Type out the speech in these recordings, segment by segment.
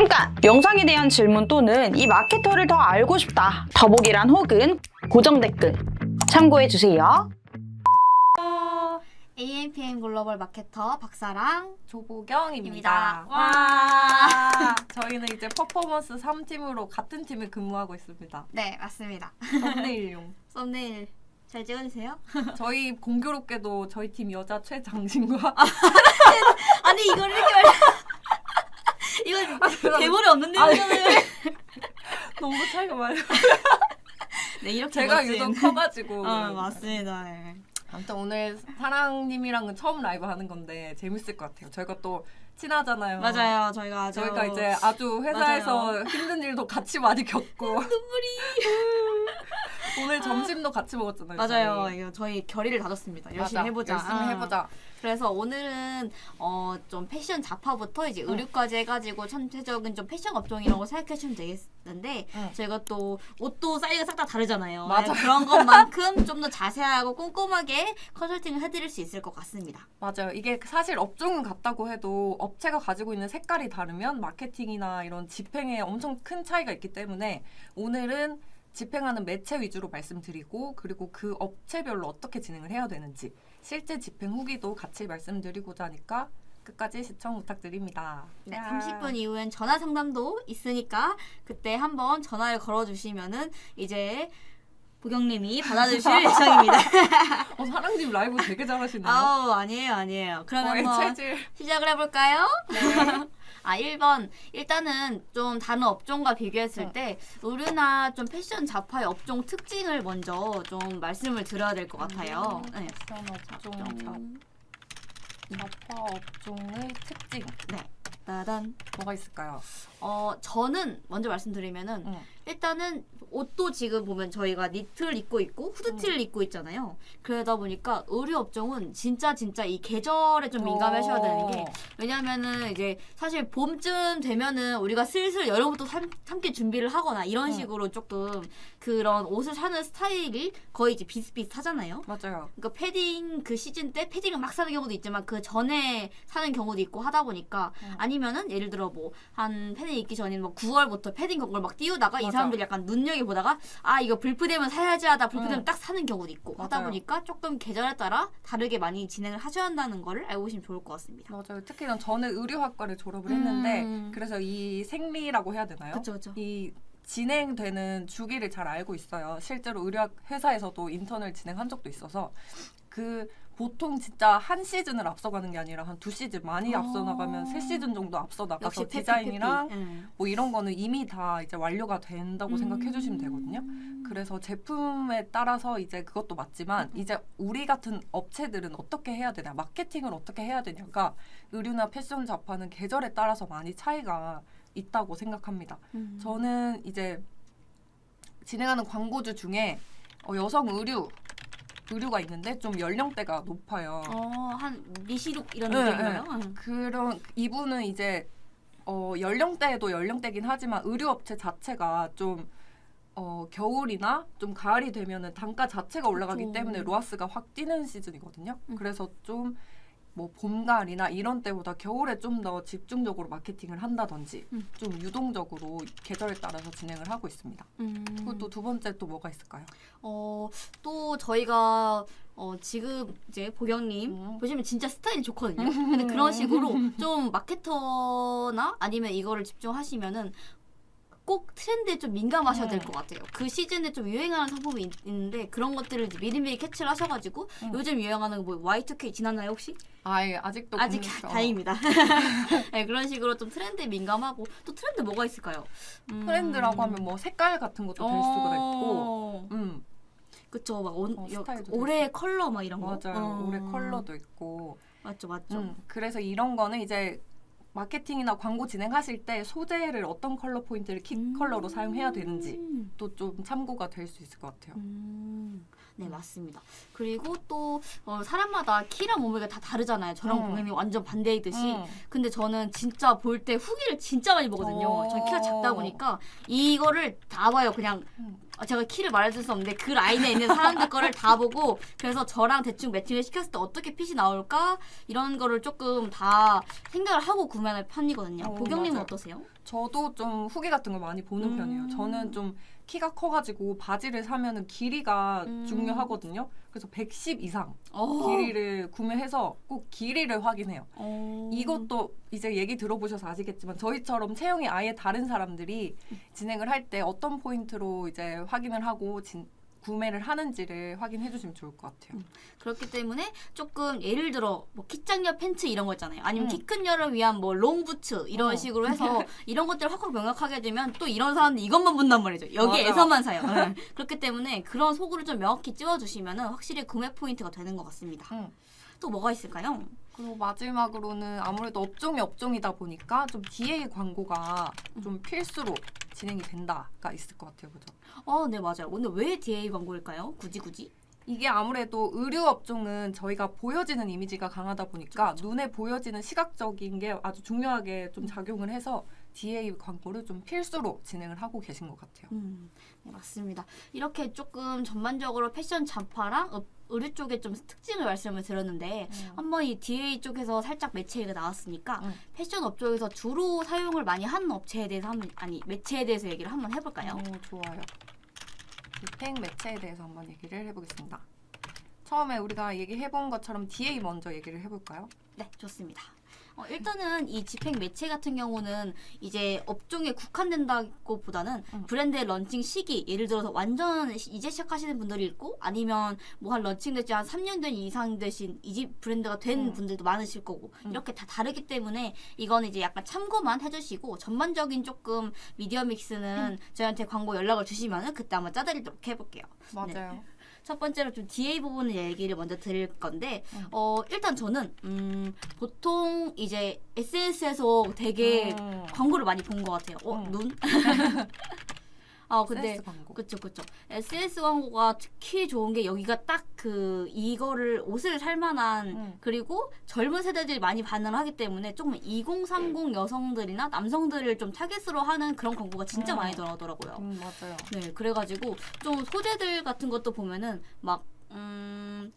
잠깐! 영상에 대한 질문 또는 이 마케터를 더 알고 싶다. 더보기란 혹은 고정 댓글 참고해주세요. AMPM 글로벌 마케터 박사랑 조보경입니다. 와. 저희는 이제 퍼포먼스 3팀으로 같은 팀에 근무하고 있습니다. 네, 맞습니다. 썸네일용. 썸네일 잘 찍어주세요. 저희 공교롭게도 저희 팀 여자 최장신과 아니 이걸 이렇게 말해. 이건 대본에 없는데 이거는. 너무 차이가 많이 나요. 네, 이렇게 제가 멋진. 유독 커가지고. 맞습니다. 네. 아무튼 오늘 사랑님이랑은 처음 라이브 하는 건데 재밌을 것 같아요. 저희가 또 친하잖아요. 맞아요. 저희가 이제 아주 회사에서 맞아요. 힘든 일도 같이 많이 겪고 눈물이. 오늘 점심도 같이 먹었잖아요. 맞아요. 저희. 이거 저희 결의를 다졌습니다. 열심히 맞아. 해보자. 열심히 해보자. 그래서 오늘은 좀 패션 잡화부터 이제 의류까지 해가지고 전체적인 좀 패션 업종이라고 생각하시면 되겠는데 저희가 또 옷도 사이즈가 싹 다 다르잖아요. 맞아. 네, 그런 것만큼 좀 더 자세하고 꼼꼼하게 컨설팅을 해드릴 수 있을 것 같습니다. 맞아요. 이게 사실 업종은 같다고 해도 업체가 가지고 있는 색깔이 다르면 마케팅이나 이런 집행에 엄청 큰 차이가 있기 때문에 오늘은 집행하는 매체 위주로 말씀드리고 그리고 그 업체별로 어떻게 진행을 해야 되는지 실제 집행 후기도 같이 말씀드리고자 하니까 끝까지 시청 부탁드립니다. 네, 야. 30분 이후엔 전화 상담도 있으니까 그때 한번 전화를 걸어주시면은 이제 보경님이 받아주실 예정입니다. 사랑님 라이브 되게 잘하시네요. 아우 아니에요. 그러면 거의 뭐 체질. 시작을 해볼까요? 네. 1번. 일단은 좀 다른 업종과 비교했을 때 의류나 좀 패션 잡화의 업종 특징을 먼저 좀 말씀을 드려야 될 것 같아요. 네. 패션 업종, 잡화 업종의 특징. 네. 따단. 뭐가 있을까요? 저는 먼저 말씀드리면은 일단은 옷도 지금 보면 저희가 니트를 입고 있고 후드티를 입고 있잖아요. 그러다 보니까 의류 업종은 진짜 이 계절에 좀 민감하셔야 되는 게 왜냐면은 이제 사실 봄쯤 되면은 우리가 슬슬 여름부터 함께 준비를 하거나 이런 식으로 조금 그런 옷을 사는 스타일이 거의 이제 비슷비슷하잖아요. 맞아요. 그러니까 패딩 그 시즌 때 패딩을 막 사는 경우도 있지만 그 전에 사는 경우도 있고 하다 보니까 아니면은 예를 들어 뭐 한 패딩 입기 전인 뭐 9월부터 패딩 그걸 막 띄우다가 이 사람들이 약간 눈여겨 보다가 이거 불프되면 사야지 하다 불프되면 딱 사는 경우도 있고 하다 맞아요. 보니까 조금 계절에 따라 다르게 많이 진행을 하셔야 한다는 거를 알고 계시면 좋을 것 같습니다. 맞아요. 특히나 저는 의류학과를 졸업을 했는데 그래서 이 생리라고 해야 되나요? 그쵸. 이 진행되는 주기를 잘 알고 있어요. 실제로 의류학 회사에서도 인턴을 진행한 적도 있어서 그 보통 진짜 한 시즌을 앞서가는 게 아니라 한 2시즌 많이 앞서 나가면 3시즌 정도 앞서 나가서 디자인이랑 뭐 이런 거는 이미 다 이제 완료가 된다고 생각해 주시면 되거든요. 그래서 제품에 따라서 이제 그것도 맞지만 이제 우리 같은 업체들은 어떻게 해야 되냐, 마케팅을 어떻게 해야 되냐가 의류나 패션 잡화는 계절에 따라서 많이 차이가 있다고 생각합니다. 저는 이제 진행하는 광고주 중에 여성 의류가 있는데 좀 연령대가 높아요. 한 미시룩 이런 느낌인가요? 그런 이분은 이제 연령대도 연령대긴 하지만 의류업체 자체가 좀 겨울이나 좀 가을이 되면은 단가 자체가 올라가기 때문에 로아스가 확 뛰는 시즌이거든요. 그래서 좀 뭐 봄, 가을이나 이런 때보다 겨울에 좀 더 집중적으로 마케팅을 한다든지 좀 유동적으로 계절에 따라서 진행을 하고 있습니다. 그리고 또 두 번째 또 뭐가 있을까요? 또 저희가 지금 이제 보경님 보시면 진짜 스타일이 좋거든요. 근데 그런 식으로 좀 마케터나 아니면 이거를 집중하시면은 꼭 트렌드에 좀 민감하셔야 될 것 같아요. 그 시즌에 좀 유행하는 상품이 있는데 그런 것들을 이제 미리미리 캐치를 하셔가지고 요즘 유행하는 거 뭐 Y2K 지났나요 혹시? 아직도 아직 다행입니다. 네, 그런 식으로 좀 트렌드에 민감하고 또 트렌드 뭐가 있을까요? 트렌드라고 하면 뭐 색깔 같은 것도 될 수가 있고 그쵸. 막 스타일도 올해 컬러 막 이런 거. 맞아요. 올해 컬러도 있고 맞죠. 그래서 이런 거는 이제 마케팅이나 광고 진행하실 때 소재를 어떤 컬러 포인트를 킥 컬러로 사용해야 되는지 또 좀 참고가 될 수 있을 것 같아요. 네, 맞습니다. 그리고 또 사람마다 키랑 몸무게가 다 다르잖아요. 저랑 고객님 완전 반대이듯이. 근데 저는 진짜 볼 때 후기를 진짜 많이 보거든요. 저 키가 작다 보니까 이거를 다 봐요. 그냥 제가 키를 말해줄 수 없는데 그 라인에 있는 사람들 거를 다 보고 그래서 저랑 대충 매칭을 시켰을 때 어떻게 핏이 나올까 이런 거를 조금 다 생각을 하고 구매하는 편이거든요. 보경님은 맞아요. 어떠세요? 저도 좀 후기 같은 걸 많이 보는 편이에요. 저는 좀 키가 커가지고 바지를 사면은 길이가 중요하거든요. 그래서 110 이상 길이를 구매해서 꼭 길이를 확인해요. 이것도 이제 얘기 들어보셔서 아시겠지만 저희처럼 체형이 아예 다른 사람들이 진행을 할 때 어떤 포인트로 이제 확인을 하고 구매를 하는지를 확인해 주시면 좋을 것 같아요. 그렇기 때문에 조금 예를 들어 뭐 키장녀 팬츠 이런 거 있잖아요. 아니면 키 큰 여를 위한 뭐 롱부츠 이런 식으로 해서 이런 것들을 확 명확하게 되면 또 이런 사람들 이것만 본단 말이죠. 여기에서만 사요. 네. 그렇기 때문에 그런 소구를 좀 명확히 찝어주시면 확실히 구매 포인트가 되는 것 같습니다. 또 뭐가 있을까요? 그리고 마지막으로는 아무래도 업종이 업종이다 보니까 좀 DA 광고가 좀 필수로 진행이 된다가 있을 것 같아요. 그죠? 네, 맞아요. 근데 왜 DA 광고일까요? 굳이? 이게 아무래도 의류 업종은 저희가 보여지는 이미지가 강하다 보니까 눈에 보여지는 시각적인 게 아주 중요하게 좀 작용을 해서 DA 광고를 좀 필수로 진행을 하고 계신 것 같아요. 네, 맞습니다. 이렇게 조금 전반적으로 패션 잡화랑 의류 쪽에 좀 특징을 말씀을 드렸는데 한번 이 DA 쪽에서 살짝 매체 얘기가 나왔으니까 패션 업종에서 주로 사용을 많이 하는 업체에 대해서 매체에 대해서 얘기를 한번 해볼까요? 좋아요. 집행 매체에 대해서 한번 얘기를 해보겠습니다. 처음에 우리가 얘기해본 것처럼 DA 먼저 얘기를 해볼까요? 네, 좋습니다. 일단은 이 집행 매체 같은 경우는 이제 업종에 국한된다고보다는 브랜드의 런칭 시기, 예를 들어서 완전 이제 시작하시는 분들이 있고 아니면 뭐 한 런칭된 지 한 3년 된 이상 되신 이제 브랜드가 된 분들도 많으실 거고 이렇게 다 다르기 때문에 이거는 이제 약간 참고만 해주시고 전반적인 조금 미디어 믹스는 저희한테 광고 연락을 주시면은 그때 한번 짜드리도록 해볼게요. 맞아요. 네. 첫 번째로 좀 DA 부분 얘기를 먼저 드릴 건데 일단 저는 보통 이제 SNS에서 되게 광고를 많이 본 것 같아요. 눈? 근데 SNS 광고. 그쵸. SNS 광고가 특히 좋은 게 여기가 딱 이거를 옷을 살 만한 그리고 젊은 세대들이 많이 반응을 하기 때문에 조금 2030 여성들이나 남성들을 좀 타겟으로 하는 그런 광고가 진짜 많이 들어오더라고요. 맞아요. 네, 그래가지고 좀 소재들 같은 것도 보면은 막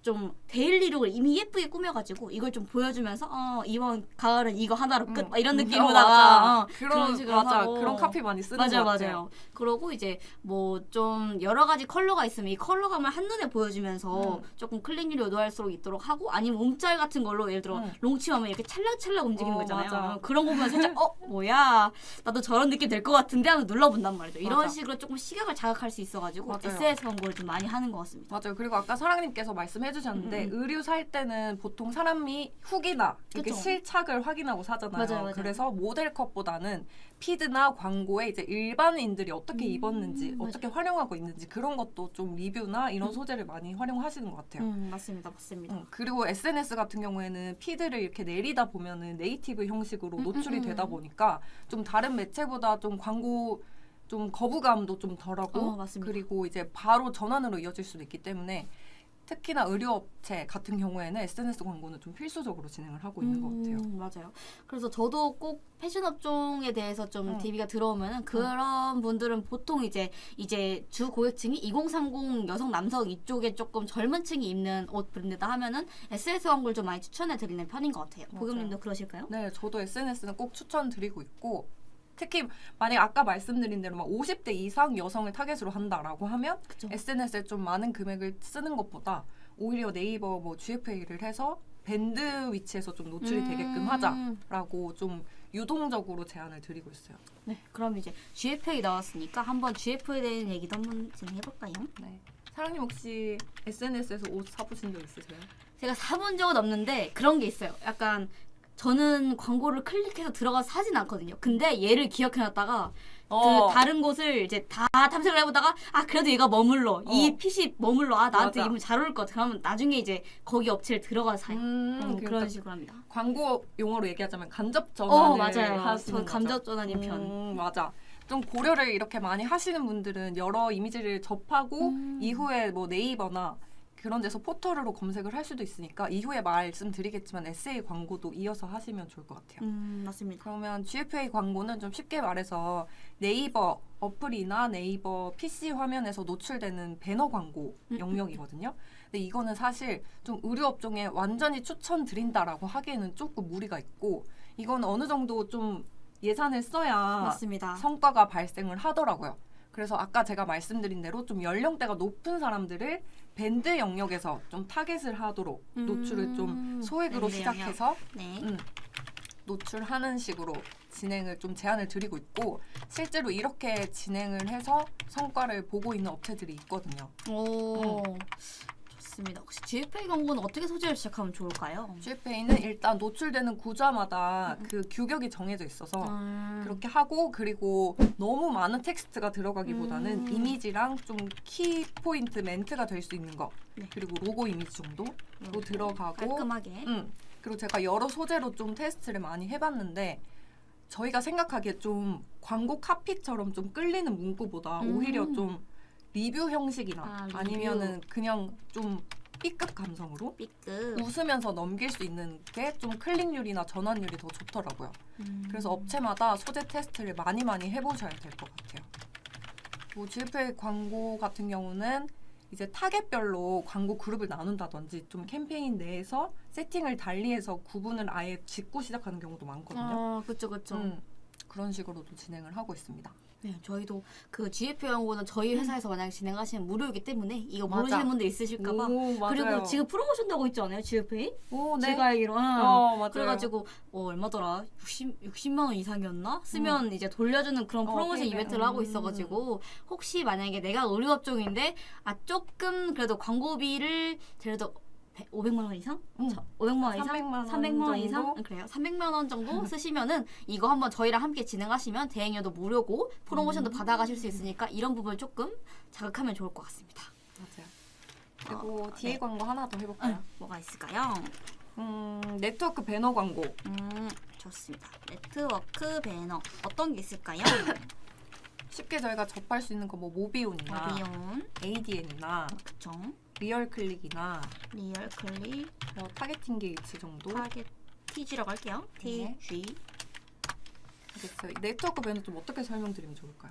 좀 데일리룩을 이미 예쁘게 꾸며가지고 이걸 좀 보여주면서 이번 가을은 이거 하나로 끝 막 이런 느낌으로다가 그런 식으로 하고 그런 카피 많이 쓰는 것 같아요. 맞아요. 그러고 이제 뭐 좀 여러 가지 컬러가 있으면 이 컬러감을 한눈에 보여주면서 조금 클릭률이 요도할수록 있도록 하고 아니면 움짤 같은 걸로 예를 들어 롱치하면 이렇게 찰랑찰랑 움직이는 거 있잖아요. 맞아. 그런 거 보면 살짝 뭐야 나도 저런 느낌 될 것 같은데 하면 눌러본단 말이죠. 이런 맞아. 식으로 조금 시각을 자극할 수 있어가지고 맞아요. SNS 광고를 좀 많이 하는 것 같습니다. 맞아요. 그리고 아까 사랑님께서 말씀해 주셨는데 의류 살 때는 보통 사람이 후기나 이렇게 그쵸. 실착을 확인하고 사잖아요. 맞아요. 그래서 모델 컷보다는 피드나 광고에 이제 일반인들이 어떻게 입었는지 맞아요. 어떻게 활용하고 있는지 그런 것도 좀 리뷰나 이런 소재를 많이 활용하시는 것 같아요. 맞습니다. 그리고 SNS 같은 경우에는 피드를 이렇게 내리다 보면은 네이티브 형식으로 노출이 되다 보니까 좀 다른 매체보다 좀 광고 좀 거부감도 좀 덜하고 맞습니다. 그리고 이제 바로 전환으로 이어질 수도 있기 때문에 특히나 의류업체 같은 경우에는 SNS 광고는 좀 필수적으로 진행을 하고 있는 것 같아요. 맞아요. 그래서 저도 꼭 패션 업종에 대해서 좀 DB가 들어오면은 그런 분들은 보통 이제 주 고객층이 2030 여성 남성 이쪽에 조금 젊은 층이 입는 옷 브랜드다 하면은 SNS 광고를 좀 많이 추천해 드리는 편인 것 같아요. 보경님도 그러실까요? 네, 저도 SNS는 꼭 추천드리고 있고 특히 만약 아까 말씀드린 대로 막 50대 이상 여성을 타겟으로 한다라고 하면 그쵸. SNS에 좀 많은 금액을 쓰는 것보다 오히려 네이버 뭐 GFA를 해서 밴드 위치에서 좀 노출이 되게끔 하자라고 좀 유동적으로 제안을 드리고 있어요. 네, 그럼 이제 GFA 나왔으니까 한번 GFA에 대한 얘기도 한번 진행해볼까요? 네. 사랑님 혹시 SNS에서 옷 사보신 적 있으세요? 제가 사본 적은 없는데 그런 게 있어요. 약간 저는 광고를 클릭해서 들어가서 사진 않거든요. 근데 얘를 기억해놨다가 그 다른 곳을 이제 다 탐색을 해보다가 그래도 얘가 머물러 이 핏이 머물러 나한테 맞아. 입으면 잘 어울릴 것 같아. 그러면 나중에 이제 거기 업체를 들어가서 사요. 그러니까 그런 식으로 합니다. 광고 용어로 얘기하자면 간접 전환을 맞아요. 하시는 저 거죠. 감정 전환인 편. 맞아. 좀 고려를 이렇게 많이 하시는 분들은 여러 이미지를 접하고 이후에 뭐 네이버나 그런 데서 포털으로 검색을 할 수도 있으니까 이후에 말씀드리겠지만 SA 광고도 이어서 하시면 좋을 것 같아요. 맞습니다. 그러면 GFA 광고는 좀 쉽게 말해서 네이버 어플이나 네이버 PC 화면에서 노출되는 배너 광고 영역이거든요. 근데 이거는 사실 좀 의류 업종에 완전히 추천드린다라고 하기에는 조금 무리가 있고 이건 어느 정도 좀 예산을 써야 맞습니다. 성과가 발생을 하더라고요. 그래서 아까 제가 말씀드린 대로 좀 연령대가 높은 사람들을 밴드 영역에서 좀 타겟을 하도록 노출을 좀 소액으로 밴드 시작해서 네. 노출하는 식으로 진행을 좀 제안을 드리고 있고 실제로 이렇게 진행을 해서 성과를 보고 있는 업체들이 있거든요. 오. 좋습니다. 혹시 GFA 광고는 어떻게 소재를 시작하면 좋을까요? GFA는 일단 노출되는 구자마다 그 규격이 정해져 있어서 그렇게 하고 그리고 너무 많은 텍스트가 들어가기보다는 이미지랑 좀 키 포인트 멘트가 될 수 있는 거 네. 그리고 로고 이미지 정도로 들어가고 깔끔하게. 그리고 제가 여러 소재로 좀 테스트를 많이 해봤는데 저희가 생각하기에 좀 광고 카피처럼 좀 끌리는 문구보다 오히려 좀 리뷰 형식이나 리뷰. 아니면은 그냥 좀 B급 감성으로 B급. 웃으면서 넘길 수 있는 게 좀 클릭률이나 전환율이 더 좋더라고요. 그래서 업체마다 소재 테스트를 많이 해보셔야 될 것 같아요. 뭐 GFA 광고 같은 경우는 이제 타겟별로 광고 그룹을 나눈다든지 좀 캠페인 내에서 세팅을 달리해서 구분을 아예 짓고 시작하는 경우도 많거든요. 그쵸. 그런 식으로도 진행을 하고 있습니다. 네, 저희도 그 GFA 광고는 저희 회사에서 만약에 진행하시면 무료이기 때문에 이거 맞아. 모르시는 분들 있으실까봐. 오, 맞아요. 그리고 지금 프로모션도 하고 있지 않아요? GFA? 오, 네. 제가 알기로. 맞아요. 그래가지고 얼마더라? 60만 원 이상이었나? 쓰면 이제 돌려주는 그런 프로모션 네, 이벤트를 하고 있어가지고 혹시 만약에 내가 의류업종인데 그래도 그래도 광고비를 그래도 500만 원 이상? 500만 원 이상? 300만 원 이상? 정도? 그래요. 300만 원 정도 쓰시면은 이거 한번 저희랑 함께 진행하시면 대행료도 무료고 프로모션도 받아가실 수 있으니까 이런 부분을 조금 자극하면 좋을 것 같습니다. 맞아요. 그리고 뒤에 광고 하나 더 해볼까요? 뭐가 있을까요? 네트워크 배너 광고. 좋습니다. 네트워크 배너 어떤 게 있을까요? 쉽게 저희가 접할 수 있는 거 뭐 모비온이나 모비온, ADN이나 그쵸? 리얼클릭이나 리얼클릭, 뭐 타겟팅 게이츠 정도. 타겟 TG라고 할게요. 네. TG. 알겠어요. 네트워크 배너 좀 어떻게 설명드리면 좋을까요?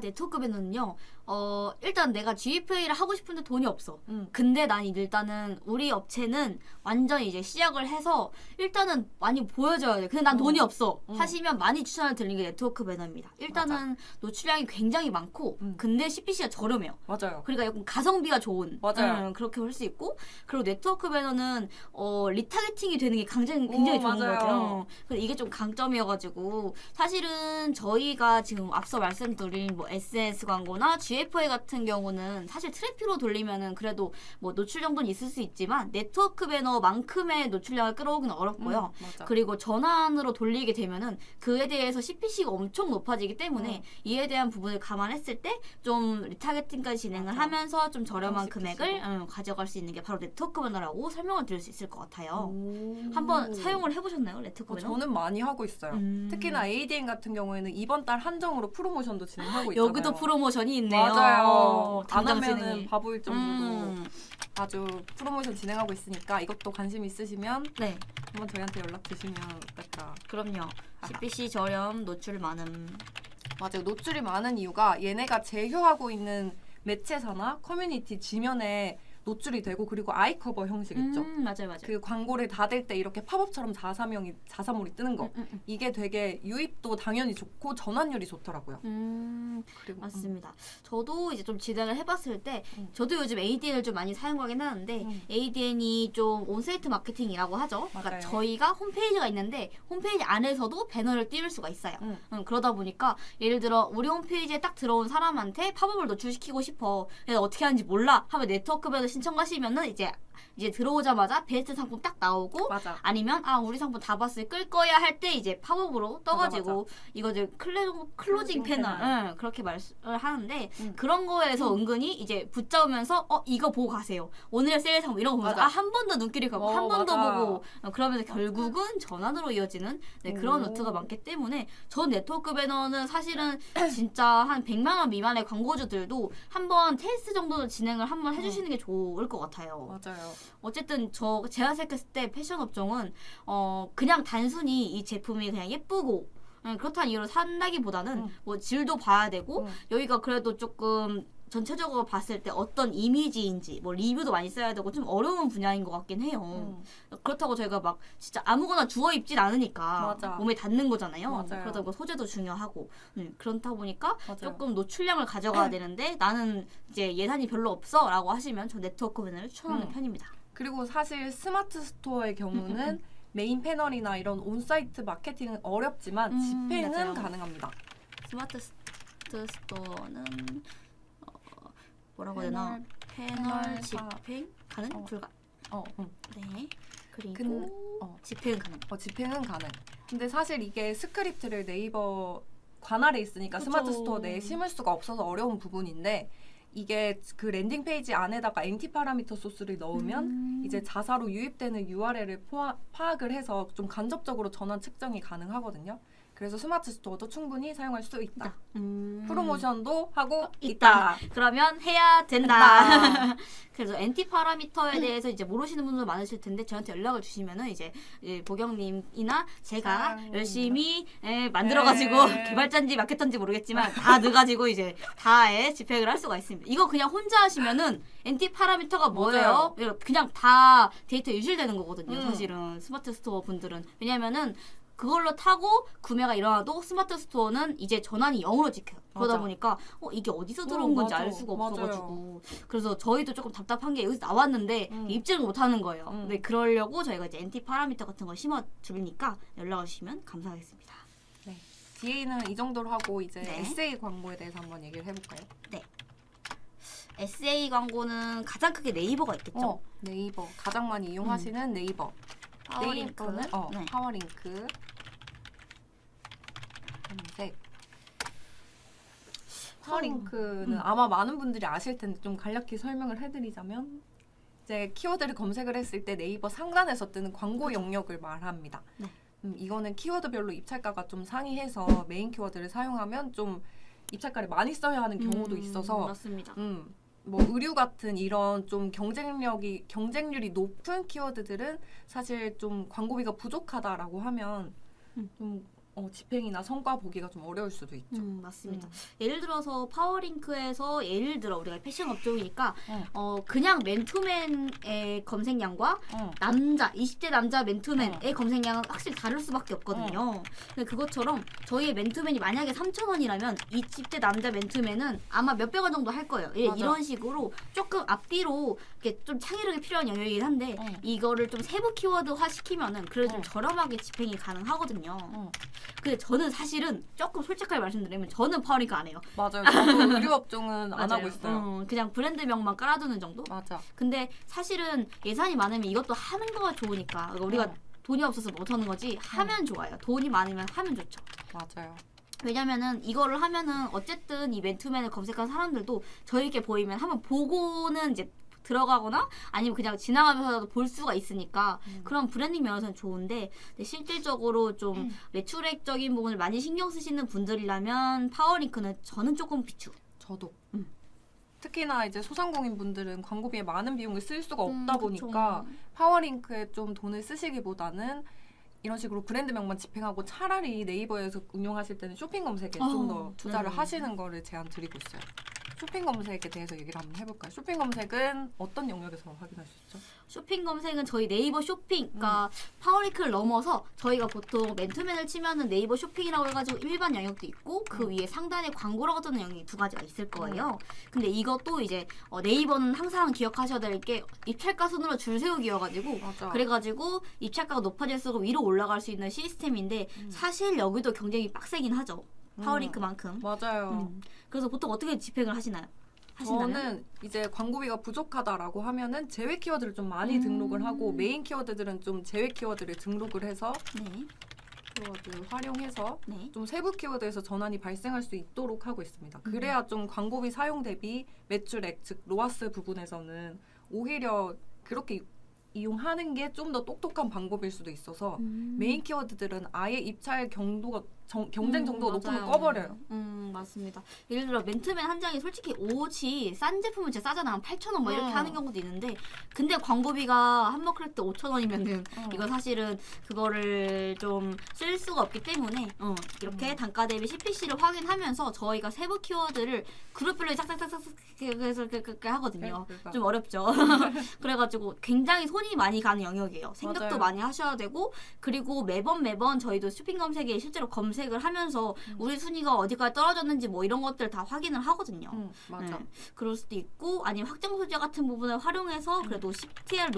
네트워크 배너는요. 일단 내가 GFA를 하고 싶은데 돈이 없어. 음. 근데 난 일단은 우리 업체는 완전히 이제 시작을 해서 일단은 많이 보여줘야 돼. 근데 난 돈이 없어. 하시면 많이 추천을 드리는 게 네트워크 배너입니다. 일단은 노출량이 굉장히 많고 근데 CPC가 저렴해요. 맞아요. 그러니까 약간 가성비가 좋은 맞아요. 그렇게 할 수 있고 그리고 네트워크 배너는 리타겟팅이 되는 게 굉장히 좋은 것 맞아요. 같아요. 그래서 이게 좀 강점이어가지고 사실은 저희가 지금 앞서 말씀드린 뭐 SNS 광고나 GFA 같은 경우는 사실 트래픽으로 돌리면은 그래도 뭐 노출 정도는 있을 수 있지만 네트워크 배너만큼의 노출량을 끌어오기는 어렵고요. 맞아. 그리고 전환으로 돌리게 되면은 그에 대해서 CPC가 엄청 높아지기 때문에 이에 대한 부분을 감안했을 때 좀 리타겟팅까지 진행을 맞아. 하면서 좀 저렴한 CPC 도. 금액을 가져갈 수 있는 게 바로 네트워크 배너라고 설명을 드릴 수 있을 것 같아요. 한번 사용을 해보셨나요? 네트워크 배너? 저는 많이 하고 있어요. 특히나 ADN 같은 경우에는 이번 달 한정으로 프로모션도 진행하고 있잖아요. 여기도 프로모션이 있네요. 맞아요. 안 당장 하면은 진행이. 바보일 정도로 아주 프로모션 진행하고 있으니까 이것도 관심 있으시면 네, 한번 저희한테 연락 주시면 어떨까. 그럼요. CPC 저렴, 노출 많음. 맞아요. 노출이 많은 이유가 얘네가 제휴하고 있는 매체사나 커뮤니티 지면에 노출이 되고 그리고 아이 커버 형식 있죠. 맞아요. 그 광고를 닫을 때 이렇게 팝업처럼 자사몰이 뜨는 거. 이게 되게 유입도 당연히 좋고 전환율이 좋더라고요. 그리고 맞습니다. 저도 이제 좀 진행을 해봤을 때 저도 요즘 ADN을 좀 많이 사용하긴 하는데 ADN이 좀 온사이트 마케팅이라고 하죠. 그러니까 맞아요. 저희가 홈페이지가 있는데 홈페이지 안에서도 배너를 띄울 수가 있어요. 그러다 보니까 예를 들어 우리 홈페이지에 딱 들어온 사람한테 팝업을 노출시키고 싶어. 내가 어떻게 하는지 몰라 하면 네트워크 배너 신청하시면은 이제 들어오자마자 베스트 상품 딱 나오고 맞아. 아니면 우리 상품 다 봤을 끌 거야 할 때 이제 팝업으로 떠가지고 이거 이제 클로징 패널 그렇게 말을 하는데 그런 거에서 은근히 이제 붙잡으면서 이거 보고 가세요. 오늘의 세일 상품 이런 거 보면서 한 번 더 눈길이 가고 한 번 더 보고 그러면서 결국은 전환으로 이어지는 그런 루트가 많기 때문에 전 네트워크 배너는 사실은 진짜 한 100만 원 미만의 광고주들도 한번 테스트 정도는 진행을 한번 해주시는 게 좋을 것 같아요. 맞아요. 어쨌든 제가 생각했을 때 패션 업종은 그냥 단순히 이 제품이 그냥 예쁘고 그렇다는 이유로 산다기보다는 뭐 질도 봐야 되고 여기가 그래도 조금 전체적으로 봤을 때 어떤 이미지인지 뭐 리뷰도 많이 써야 되고 좀 어려운 분야인 것 같긴 해요. 그렇다고 저희가 막 진짜 아무거나 주워 입진 않으니까 맞아. 몸에 닿는 거잖아요. 맞아요. 그러다 보니까 소재도 중요하고 그렇다 보니까 맞아요. 조금 노출량을 가져가야 되는데 나는 이제 예산이 별로 없어 라고 하시면 저 네트워크 배너를 추천하는 편입니다. 그리고 사실 스마트 스토어의 경우는 메인 패널이나 이런 온사이트 마케팅은 어렵지만 집행은 맞아요. 가능합니다. 스마트 스토어는 뭐라고 해야 되나? 패널 집행 가능? 불가. 네. 그리고 집행은 가능. 집행은 가능. 근데 사실 이게 스크립트를 네이버 관할에 있으니까 그쵸. 스마트 스토어 내에 심을 수가 없어서 어려운 부분인데 이게 그 랜딩 페이지 안에다가 엔티 파라미터 소스를 넣으면 이제 자사로 유입되는 URL을 파악을 해서 좀 간접적으로 전환 측정이 가능하거든요. 그래서 스마트 스토어도 충분히 사용할 수 있다. 프로모션도 하고 있다. 그러면 해야 된다. 그래서 엔티 파라미터에 대해서 이제 모르시는 분들 많으실 텐데 저한테 연락을 주시면은 이제 보경님이나 제가 열심히 만들어가지고 개발자인지 마케터인지 모르겠지만 다 넣어가지고 이제 다에 집행을 할 수가 있습니다. 이거 그냥 혼자 하시면은 엔티 파라미터가 뭐예요? 그냥 다 데이터 유실되는 거거든요. 사실은 스마트 스토어 분들은 왜냐면은 그걸로 타고 구매가 일어나도 스마트 스토어는 이제 전환이 0으로 찍혀요. 그러다 맞아. 보니까 이게 어디서 들어온 건지 맞아. 알 수가 없어가지고 맞아요. 그래서 저희도 조금 답답한 게 여기서 나왔는데 입증을 못하는 거예요. 근데 그러려고 저희가 이제 엔티 파라미터 같은 걸 심어드리니까 연락을 주시면 감사하겠습니다. 네. DA는 이 정도로 하고 이제 네. SA 광고에 대해서 한번 얘기를 해볼까요? 네. SA 광고는 가장 크게 네이버가 있겠죠. 네이버 가장 많이 이용하시는 네이버. 파워링크. 네. 파워링크. 검색. 파워링크는 아마 많은 분들이 아실 텐데 좀 간략히 설명을 해드리자면 이제 키워드를 검색을 했을 때 네이버 상단에서 뜨는 광고 영역을 말합니다. 네. 이거는 키워드별로 입찰가가 좀 상이해서 메인 키워드를 사용하면 좀 입찰가를 많이 써야 하는 경우도 있어서 맞습니다. 뭐 의류 같은 이런 좀 경쟁률이 높은 키워드들은 사실 좀 광고비가 부족하다라고 하면 좀 집행이나 성과 보기가 좀 어려울 수도 있죠. 맞습니다. 예를 들어서 파워링크에서 예를 들어 우리가 패션 업종이니까 그냥 맨투맨의 검색량과 20대 남자 맨투맨의 검색량은 확실히 다를 수밖에 없거든요. 근데 그것처럼 저희의 맨투맨이 만약에 3,000원이라면 20대 남자 맨투맨은 아마 몇백 원 정도 할 거예요. 이런 식으로 조금 앞뒤로 이렇게 좀 창의력이 필요한 영역이긴 한데 이거를 좀 세부 키워드화 시키면은 그래도 좀 저렴하게 집행이 가능하거든요. 근데 저는 사실은 조금 솔직하게 말씀드리면 저는 파워링크 안 해요. 맞아요. 저도 의류 업종은 안 하고 있어요. 그냥 브랜드명만 깔아두는 정도? 맞아. 근데 사실은 예산이 많으면 이것도 하는 거가 좋으니까 우리가 돈이 없어서 못하는 거지 하면 좋아요. 돈이 많으면 하면 좋죠. 맞아요. 왜냐면은 이거를 하면은 어쨌든 이 맨투맨을 검색한 사람들도 저희게 보이면 한번 보고는 이제 들어가거나 아니면 그냥 지나가면서라도 볼 수가 있으니까 그런 브랜딩 면에서는 좋은데 근데 실질적으로 좀 매출액적인 부분을 많이 신경 쓰시는 분들이라면 파워링크는 저는 조금 비추. 저도. 특히나 이제 소상공인 분들은 광고비에 많은 비용을 쓸 수가 없다 보니까 파워링크에 좀 돈을 쓰시기보다는 이런 식으로 브랜드명만 집행하고 차라리 네이버에서 운영하실 때는 쇼핑 검색에 좀 더 투자를 하시는 거를 제안 드리고 있어요. 쇼핑 검색에 대해서 얘기를 한번 해볼까요? 쇼핑 검색은 어떤 영역에서 확인할 수 있죠? 쇼핑 검색은 저희 네이버 쇼핑, 그러니까 파워링크를 넘어서 저희가 보통 맨투맨을 치면은 네이버 쇼핑이라고 해가지고 일반 영역도 있고 그 위에 상단에 광고라고 뜨는 영역이 두 가지가 있을 거예요. 근데 이것도 이제 네이버는 항상 기억하셔야 될 게 입찰가 순으로 줄 세우기여가지고 그래가지고 입찰가가 높아질수록 위로 올라갈 수 있는 시스템인데 사실 여기도 경쟁이 빡세긴 하죠. 파워링크만큼. 맞아요. 그래서 보통 어떻게 집행을 하시나요? 하신다면? 저는 이제 광고비가 부족하다라고 하면은 제외 키워드를 좀 많이 등록을 하고 메인 키워드들은 좀 제외 키워드를 등록을 해서 네. 키워드 활용해서 네. 좀 세부 키워드에서 전환이 발생할 수 있도록 하고 있습니다. 그래야 좀 광고비 사용 대비 매출액 즉 로아스 부분에서는 오히려 그렇게 이용하는 게 좀 더 똑똑한 방법일 수도 있어서 메인 키워드들은 아예 입찰 경도가 경쟁 정도가 높으면 맞아요. 꺼버려요. 맞습니다. 예를 들어 맨투맨 한 장이 솔직히 옷이 싼 제품은 진짜 싸잖아. 8,000원 뭐 이렇게 하는 경우도 있는데 근데 광고비가 한 번 클릭 때 5,000원이면은 이건 사실은 그거를 좀 쓸 수가 없기 때문에 이렇게 단가 대비 CPC를 확인하면서 저희가 세부 키워드를 그룹별로 싹싹싹싹 해서 하거든요. 그러니까. 좀 어렵죠. 그래가지고 굉장히 손이 많이 가는 영역이에요. 생각도 맞아요. 많이 하셔야 되고 그리고 매번 저희도 쇼핑 검색에 실제로 검색을 하면서 우리 순위가 어디까지 떨어졌는지 뭐 이런 것들 다 확인을 하거든요. 맞아. 네. 그럴 수도 있고 아니면 확장 소재 같은 부분을 활용해서 그래도 CTR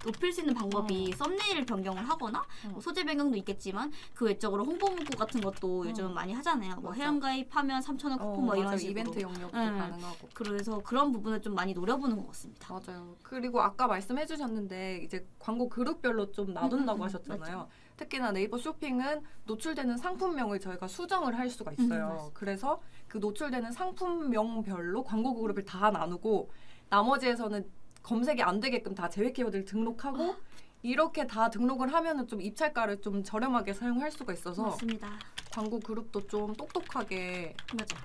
높일 수 있는 방법이 썸네일 변경을 하거나 뭐 소재 변경도 있겠지만 그 외적으로 홍보 문구 같은 것도 요즘 많이 하잖아요. 뭐 맞아. 회원가입하면 3,000원 쿠폰 뭐 이런 맞아요. 식으로. 이벤트 영역도 네. 가능하고. 그래서 그런 부분을 좀 많이 노려보는 것 같습니다. 맞아요. 그리고 아까 말씀해주셨는데 이제 광고 그룹별로 좀 나눈다고 하셨잖아요. 맞죠. 특히나 네이버 쇼핑은 노출되는 상품명을 저희가 수정을 할 수가 있어요. 맞습니다. 그래서 그 노출되는 상품명별로 광고 그룹을 다 나누고 나머지에서는 검색이 안 되게끔 다 제외 키워드를 등록하고 이렇게 다 등록을 하면은 좀 입찰가를 좀 저렴하게 사용할 수가 있어서 맞습니다. 광고 그룹도 좀 똑똑하게 맞아.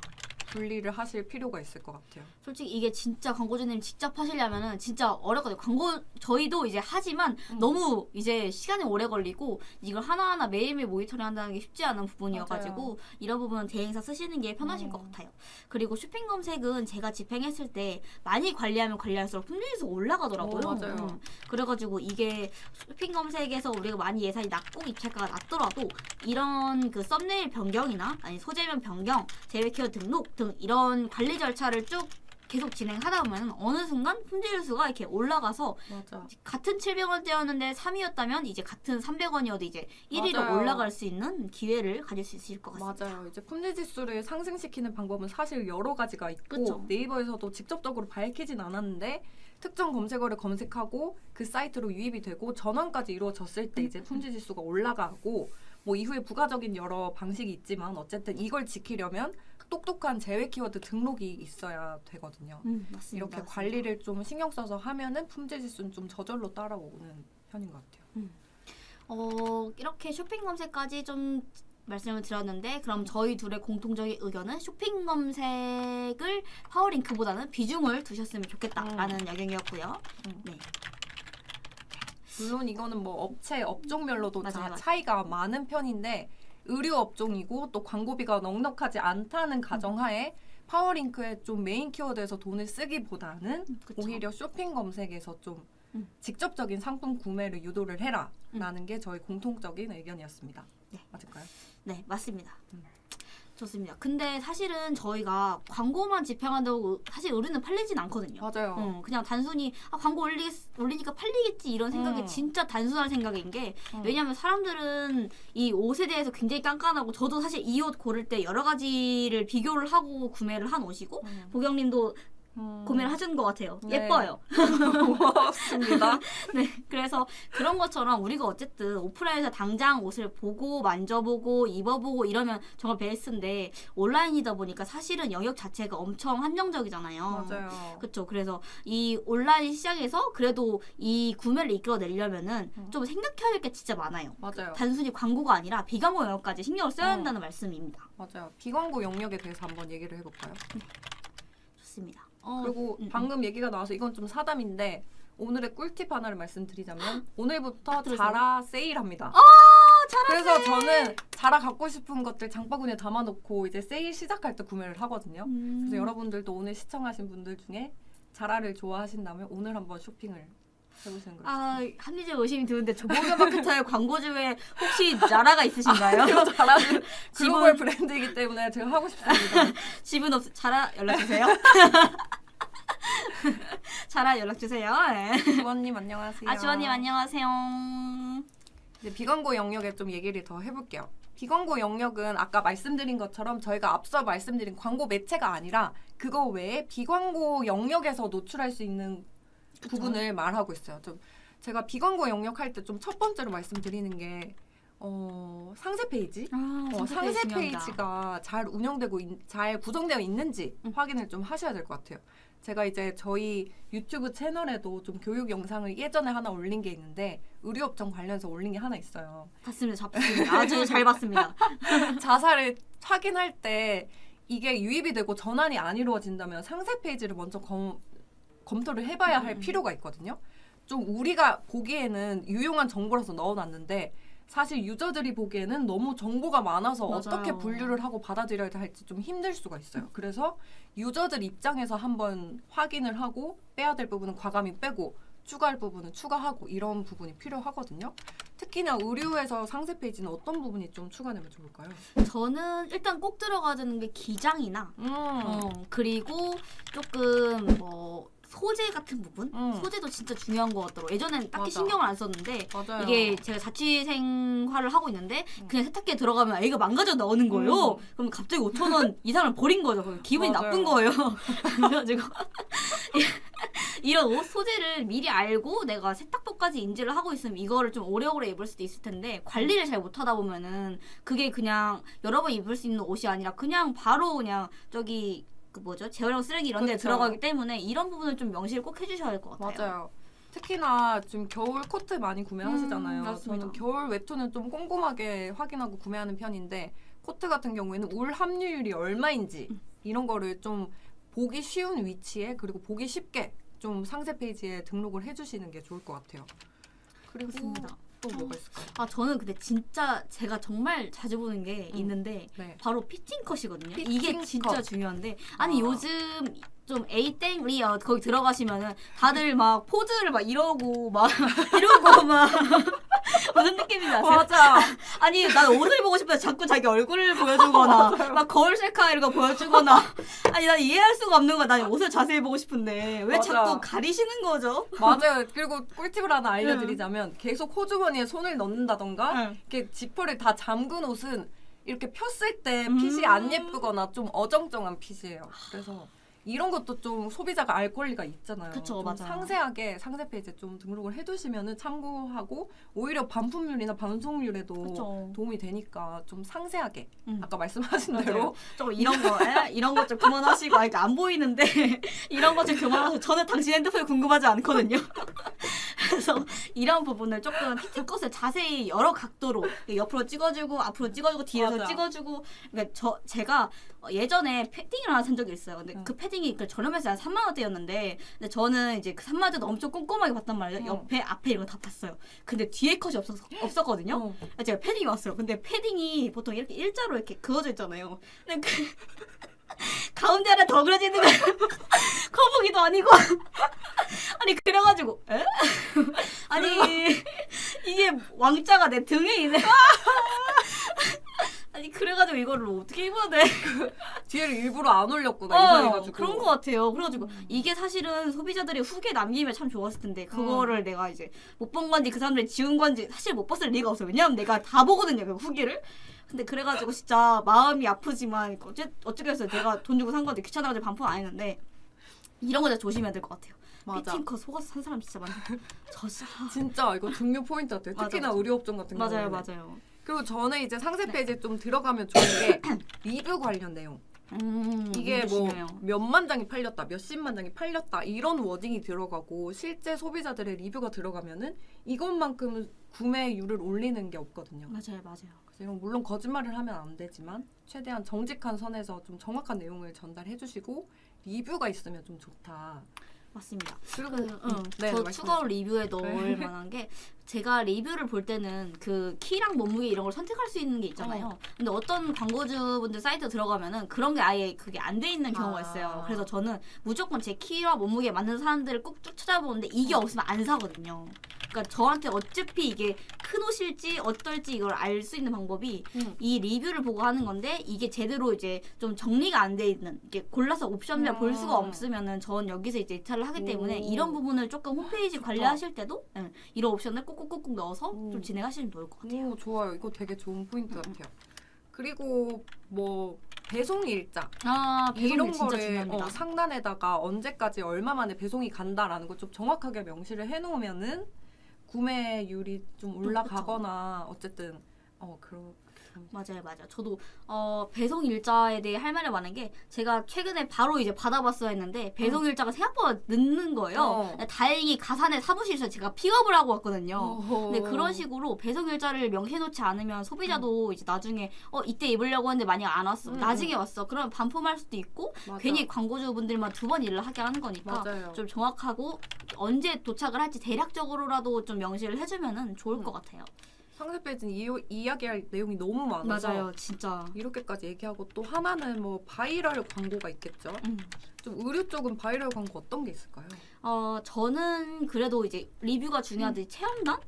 분리를 하실 필요가 있을 것 같아요. 솔직히 이게 진짜 광고주님 직접 하시려면은 진짜 어렵거든요. 광고 저희도 이제 하지만 너무 이제 시간이 오래 걸리고 이걸 하나하나 매일매일 모니터링 한다는 게 쉽지 않은 부분이어가지고 맞아요. 이런 부분은 대행사 쓰시는 게 편하실 것 같아요. 그리고 쇼핑 검색은 제가 집행했을 때 많이 관리하면 관리할수록 품질지수가 올라가더라고요. 맞아요. 그래가지고 이게 쇼핑 검색에서 우리가 많이 예산이 낮고 입찰가가 낮더라도 이런 그 썸네일 변경이나 아니 소재면 변경, 제외 키워드 등록 등 이런 관리 절차를 쭉 계속 진행하다 보면 어느 순간 품질지수가 이렇게 올라가서 맞아. 같은 700원대였는데 3위였다면 이제 같은 300원이어도 이제 1위로 맞아요. 올라갈 수 있는 기회를 가질 수 있을 것 같습니다. 맞아요. 이제 품질 지수를 상승시키는 방법은 사실 여러 가지가 있고 그쵸. 네이버에서도 직접적으로 밝히진 않았는데 특정 검색어를 검색하고 그 사이트로 유입이 되고 전환까지 이루어졌을 때 이제 품질 지수가 올라가고 뭐 이후에 부가적인 여러 방식이 있지만 어쨌든 이걸 지키려면 똑똑한 제외 키워드 등록이 있어야 되거든요. 맞습니다. 이렇게 맞습니다. 관리를 좀 신경 써서 하면은 품질 지수는 좀 저절로 따라오는 편인 것 같아요. 이렇게 쇼핑 검색까지 좀 말씀을 드렸는데 그럼 저희 둘의 공통적인 의견은 쇼핑 검색을 파워링크보다는 비중을 두셨으면 좋겠다라는 의견이었고요. 네. 물론 이거는 뭐 업체 업종별로도 다 맞아요. 차이가 많은 편인데 의류 업종이고 또 광고비가 넉넉하지 않다는 가정하에 파워링크의 좀 메인 키워드에서 돈을 쓰기보다는 그쵸. 오히려 쇼핑 검색에서 좀 음. 직접적인 상품 구매를 유도를 해라라는 게 저희 공통적인 의견이었습니다. 네. 맞을까요? 네, 맞습니다. 음. 좋습니다. 근데 사실은 저희가 광고만 집행한다고 사실 의류는 팔리진 않거든요. 맞아요. 그냥 단순히 광고 올리니까 팔리겠지 이런 생각이 진짜 단순한 생각인 게 왜냐면 사람들은 이 옷에 대해서 굉장히 깐깐하고 저도 사실 이 옷 고를 때 여러 가지를 비교를 하고 구매를 한 옷이고 보경님도 구매를 하시는 것 같아요. 네. 예뻐요. 고맙습니다. 네, 그래서 그런 것처럼 우리가 어쨌든 오프라인에서 당장 옷을 보고 만져보고 입어보고 이러면 정말 베스트인데 온라인이다 보니까 사실은 영역 자체가 엄청 한정적이잖아요. 맞아요. 그렇죠. 그래서 이 온라인 시장에서 그래도 이 구매를 이끌어내려면은 좀 생각해야 할 게 진짜 많아요. 맞아요. 단순히 광고가 아니라 비광고 영역까지 신경을 써야 한다는 말씀입니다. 맞아요. 비광고 영역에 대해서 한번 얘기를 해볼까요? 좋습니다. 그리고 방금 얘기가 나와서 이건 좀 사담인데 오늘의 꿀팁 하나를 말씀드리자면 오늘부터 들으세요. 자라 세일합니다. 자라 그래서 저는 자라 갖고 싶은 것들 장바구니에 담아놓고 이제 세일 시작할 때 구매를 하거든요. 그래서 여러분들도 오늘 시청하신 분들 중에 자라를 좋아하신다면 오늘 한번 쇼핑을 해보시는 걸 합리적 의심이 드는데 조보경 마케터의 광고주에 혹시 자라가 있으신가요? 추천드립니다. 자라는 글로벌 브랜드이기 때문에 제가 하고 싶습니다. 집은 자라 연락 주세요. 자라 연락 주세요. 네. 주원님 안녕하세요. 주원님 안녕하세요. 이제 비광고 영역에 좀 얘기를 더 해볼게요. 비광고 영역은 아까 말씀드린 것처럼 저희가 앞서 말씀드린 광고 매체가 아니라 그거 외에 비광고 영역에서 노출할 수 있는 부분을 말하고 있어요. 좀 제가 비광고 영역 할 때 좀 첫 번째로 말씀드리는 게 상세 페이지? 상세 페이지가 잘 운영되고 잘 구성되어 있는지 확인을 좀 하셔야 될 것 같아요. 제가 이제 저희 유튜브 채널에도 좀 교육 영상을 예전에 하나 올린 게 있는데 의료업종 관련해서 올린 게 하나 있어요. 봤습니다. 아주 잘 봤습니다. 자사를 확인할 때 이게 유입이 되고 전환이 안 이루어진다면 상세 페이지를 먼저 검토를 해봐야 할 필요가 있거든요. 좀 우리가 보기에는 유용한 정보라서 넣어놨는데 사실 유저들이 보기에는 너무 정보가 많아서 맞아요. 어떻게 분류를 하고 받아들여야 할지 좀 힘들 수가 있어요. 그래서 유저들 입장에서 한번 확인을 하고 빼야 될 부분은 과감히 빼고 추가할 부분은 추가하고 이런 부분이 필요하거든요. 특히나 의료에서 상세 페이지는 어떤 부분이 좀 추가되면 좋을까요? 저는 일단 꼭 들어가야 되는 게 기장이나 그리고 조금 뭐 소재 같은 부분? 소재도 진짜 중요한 것 같더라고요. 예전엔 딱히 맞아. 신경을 안 썼는데 맞아요. 이게 제가 자취 생활을 하고 있는데 그냥 세탁기에 들어가면 애가 망가져 나오는 거예요. 그럼 갑자기 5,000원 이상을 버린 거죠. 그럼 기분이 맞아요. 나쁜 거예요. 그래가지고 이런 옷 소재를 미리 알고 내가 세탁법까지 인지를 하고 있으면 이거를 좀 오래오래 입을 수도 있을 텐데 관리를 잘 못하다 보면은 그게 그냥 여러 번 입을 수 있는 옷이 아니라 그냥 바로 그냥 저기 그 뭐죠? 재활용 쓰레기 이런 데 그쵸. 들어가기 때문에 이런 부분을 좀 명시를 꼭 해주셔야 할 것 같아요. 맞아요. 특히나 지금 겨울 코트 많이 구매하시잖아요. 맞습니다. 저는 겨울 외투는 좀 꼼꼼하게 확인하고 구매하는 편인데 코트 같은 경우에는 울 함유율이 얼마인지 이런 거를 좀 보기 쉬운 위치에 그리고 보기 쉽게 좀 상세 페이지에 등록을 해주시는 게 좋을 것 같아요. 그리고 맞습니다. 또 뭐가 있을까요? 아 저는 근데 진짜 제가 정말 자주 보는 게 있는데 네. 바로 피팅 컷이거든요. 피팅 이게 진짜 컷. 중요한데 아니 아. 요즘 좀 에이땡 리어 거기 들어가시면은 다들 막 포즈를 막 이러고 막 이러고 막 무슨 느낌인지 아세요? 맞아. 아니 난 옷을 보고 싶은데 자꾸 자기 얼굴을 보여주거나 막 거울 셀카 이런 거 보여주거나 아니 난 이해할 수가 없는 거야. 난 옷을 자세히 보고 싶은데 왜 맞아. 자꾸 가리시는 거죠? 맞아요. 그리고 꿀팁을 하나 알려드리자면 계속 호주머니에 손을 넣는다던가 이렇게 지퍼를 다 잠근 옷은 이렇게 폈을 때 핏이 안 예쁘거나 좀 어정쩡한 핏이에요. 그래서 이런 것도 좀 소비자가 알 권리가 있잖아요. 그쵸, 좀 맞아요. 상세하게 상세 페이지에 좀 등록을 해두시면은 참고하고 오히려 반품률이나 반송률에도 그쵸. 도움이 되니까 좀 상세하게 음. 아까 말씀하신 맞아요. 대로 좀 이런 거, 이런 것 좀 그만하시고, 이게 안 보이는데 이런 것 좀 그만하시고. 저는 당신 핸드폰이 궁금하지 않거든요. 그래서 이런 부분을 조금 피팅 컷을 자세히 여러 각도로 옆으로 찍어주고, 앞으로 찍어주고, 뒤에서 맞아. 찍어주고. 그러니까 제가 예전에 패딩을 하나 산 적이 있어요. 근데 그 패딩이 그 저렴해서 한 3만 원대였는데, 근데 저는 이제 그 3만 원대도 엄청 꼼꼼하게 봤단 말이에요. 옆에, 앞에 이런 거 다 봤어요. 근데 뒤에 컷이 없었거든요. 제가 패딩이 왔어요. 근데 패딩이 보통 이렇게 일자로 이렇게 그어져 있잖아요. 근데 그 가운데 하나 더 그려져 있는 거예요. 거북이도 아니고. 아니 그래가지고 에? 아니 이게 왕자가 내 등에 있네. 아니 그래가지고 이거를 어떻게 입어야 돼? 뒤에를 일부러 안 올렸구나 이상해가지고 그런 것 같아요. 그래가지고 이게 사실은 소비자들이 후기에 남기면 참 좋았을 텐데 그거를 내가 이제 못 본 건지 그 사람들이 지운 건지 사실 못 봤을 리가 없어요. 왜냐면 내가 다 보거든요 그 후기를. 근데 그래가지고 진짜 마음이 아프지만 어쩌겠어요. 내가 돈 주고 산 건데 귀찮아가지고 반품 안 했는데 이런 거 진짜 조심해야 될 것 같아요. 맞아. 피팅컷 속아서 산 사람 진짜 많아. 저 진짜 진짜 이거 중요 포인트 같아요. 맞아, 특히나 맞아. 의료업종 같은 경우는. 맞아요. 그리고 저는 이제 상세 페이지에 좀 들어가면 좋은 게 리뷰 관련 내용. 이게 뭐 중요해요. 몇만 장이 팔렸다, 몇십만 장이 팔렸다 이런 워딩이 들어가고 실제 소비자들의 리뷰가 들어가면은 이것만큼은 구매율을 올리는 게 없거든요. 맞아요. 그래서 이건 물론 거짓말을 하면 안 되지만 최대한 정직한 선에서 좀 정확한 내용을 전달해 주시고 리뷰가 있으면 좀 좋다. 맞습니다. 그리고 저 말씀하세요. 추가로 리뷰에 넣을 만한 게 제가 리뷰를 볼 때는 그 키랑 몸무게 이런 걸 선택할 수 있는 게 있잖아요. 근데 어떤 광고주분들 사이트 들어가면은 그런 게 아예 그게 안 돼 있는 경우가 있어요. 그래서 저는 무조건 제 키와 몸무게에 맞는 사람들을 꼭 쭉 찾아보는데 이게 없으면 안 사거든요. 그러니까 저한테 어차피 이게 큰 옷일지 어떨지 이걸 알 수 있는 방법이 이 리뷰를 보고 하는 건데 이게 제대로 이제 좀 정리가 안 돼 있는 이게 골라서 옵션을 볼 수가 없으면은 전 여기서 이제 이탈을 하기 때문에 이런 부분을 조금 홈페이지 관리하실 때도 이런 옵션을 꼭 꾹꾹꾹꾹 넣어서 좀 진행하시면 좋을 것 같아요. 오, 좋아요. 이거 되게 좋은 포인트 같아요. 그리고 뭐 배송 일자 배송일 이런 진짜 거를 중요합니다. 상단에다가 언제까지 얼마 만에 배송이 간다라는 걸 좀 정확하게 명시를 해놓으면은 구매율이 좀 올라가거나 어쨌든 그런 맞아요. 저도 배송 일자에 대해 할 말이 많은 게 제가 최근에 바로 이제 받아봤어야 했는데 배송 일자가 생각보다 늦는 거예요. 근데 다행히 가산의 사무실에서 제가 픽업을 하고 왔거든요. 근데 그런 식으로 배송 일자를 명시해놓지 않으면 소비자도 이제 나중에 이때 입으려고 했는데 만약 안 왔어. 나중에 왔어. 그러면 반품할 수도 있고 맞아. 괜히 광고주분들만 두 번 일을 하게 하는 거니까 맞아요. 좀 정확하고 언제 도착을 할지 대략적으로라도 좀 명시를 해주면은 좋을 것 같아요. 상세 페이지는 이야기할 내용이 너무 많아서 맞아요. 진짜. 이렇게까지 얘기하고 또 하나는 뭐 바이럴 광고가 있겠죠. 좀 의류 쪽은 바이럴 광고 어떤 게 있을까요? 저는 그래도 이제 리뷰가 중요한데 체험단?